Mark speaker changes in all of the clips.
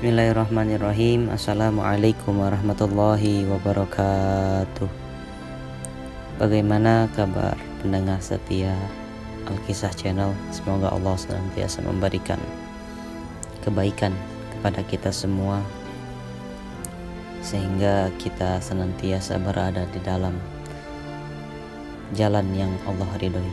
Speaker 1: Bismillahirrahmanirrahim. Assalamualaikum warahmatullahi wabarakatuh. Bagaimana kabar pendengar setia Alkisah Channel? Semoga Allah senantiasa memberikan kebaikan kepada kita semua, sehingga kita senantiasa berada di dalam jalan yang Allah ridhoi.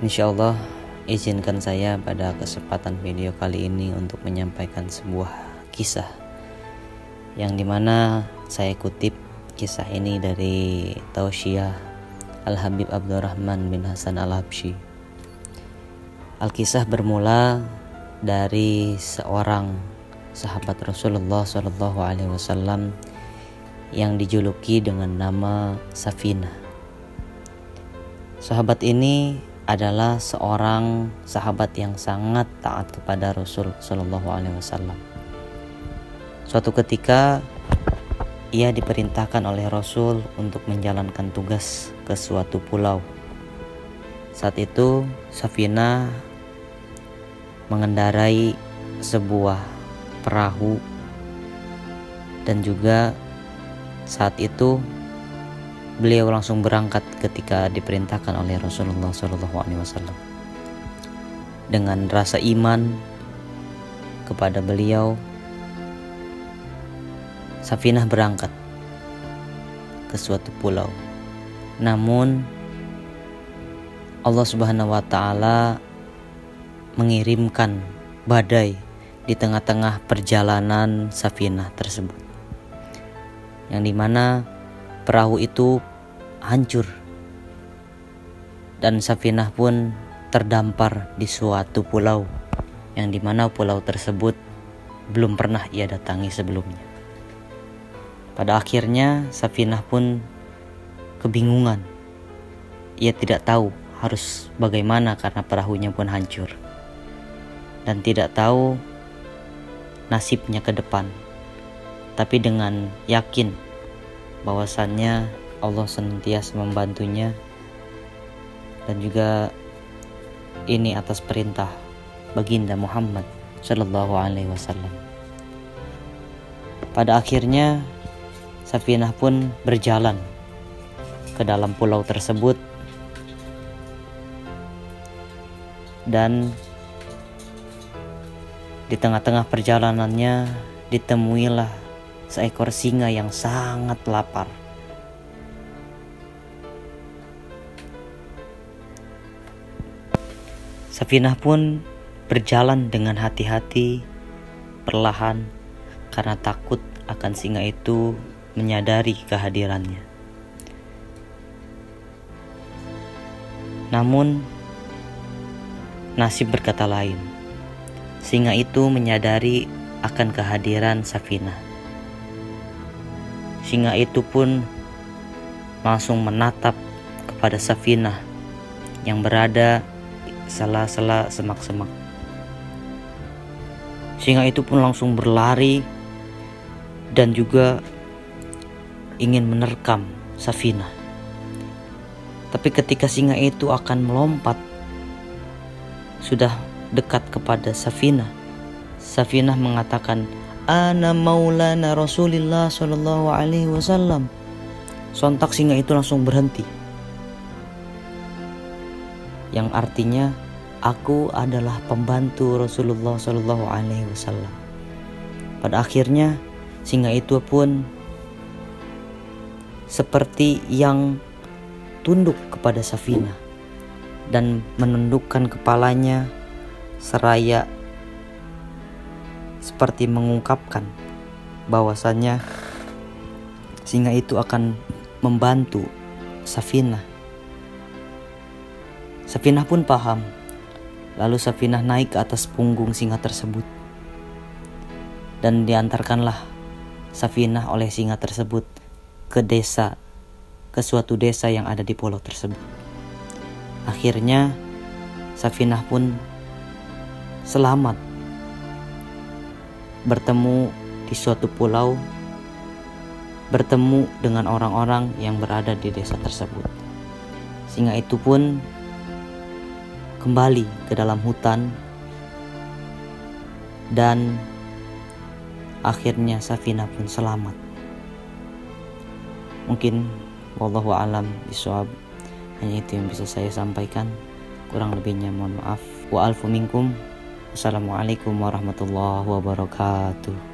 Speaker 1: Insyaallah, izinkan saya pada kesempatan video kali ini untuk menyampaikan sebuah kisah yang dimana saya kutip kisah ini dari Tausiah Al-Habib Abdurrahman bin Hasan Al-Habsyi. Al-kisah bermula dari seorang sahabat Rasulullah SAW yang dijuluki dengan nama Safinah. Sahabat ini adalah seorang sahabat yang sangat taat kepada Rasul Shallallahu Alaihi Wasallam. Suatu ketika ia diperintahkan oleh Rasul untuk menjalankan tugas ke suatu pulau. Saat itu Safinah mengendarai sebuah perahu, dan juga saat itu beliau langsung berangkat ketika diperintahkan oleh Rasulullah SAW. Dengan rasa iman kepada beliau, Safinah berangkat ke suatu pulau. Namun Allah Subhanahu wa Ta'ala mengirimkan badai di tengah-tengah perjalanan Safinah tersebut, yang dimana perahu itu hancur dan Safinah pun terdampar di suatu pulau, yang dimana pulau tersebut belum pernah ia datangi sebelumnya. Pada akhirnya Safinah pun kebingungan. Ia tidak tahu harus bagaimana karena perahunya pun hancur, dan tidak tahu nasibnya ke depan. Tapi dengan yakin bahwasannya Allah senantiasa membantunya, dan juga ini atas perintah baginda Muhammad Sallallahu Alaihi Wasallam. Pada akhirnya Safinah pun berjalan ke dalam pulau tersebut, dan di tengah-tengah perjalanannya ditemuilah seekor singa yang sangat lapar. Safinah pun berjalan dengan hati-hati, perlahan, karena takut akan singa itu menyadari kehadirannya. Namun nasib berkata lain. Singa itu menyadari akan kehadiran Safinah. Singa itu pun langsung menatap kepada Safinah yang berada di sela-sela semak-semak. Singa itu pun langsung berlari dan juga ingin menerkam Safinah. Tapi ketika singa itu akan melompat, sudah dekat kepada Safinah, Safinah mengatakan, "Ana maulana Rasulillah Sallallahu Alaihi Wasallam." Sontak singa itu langsung berhenti, yang artinya aku adalah pembantu Rasulullah Sallallahu Alaihi Wasallam. Pada akhirnya singa itu pun seperti yang tunduk kepada Safinah dan menundukkan kepalanya, seraya seperti mengungkapkan bahwasannya singa itu akan membantu Safinah. Safinah pun paham. Lalu Safinah naik ke atas punggung singa tersebut, dan diantarkanlah Safinah oleh singa tersebut ke suatu desa yang ada di pulau tersebut. Akhirnya Safinah pun selamat bertemu di suatu pulau, bertemu dengan orang-orang yang berada di desa tersebut. Singa itu pun kembali ke dalam hutan dan akhirnya Safinah pun selamat. Mungkin wallahu alam bishawab, hanya itu yang bisa saya sampaikan. Kurang lebihnya mohon maaf. Wa alfu minkum. Wassalamualaikum warahmatullahi wabarakatuh.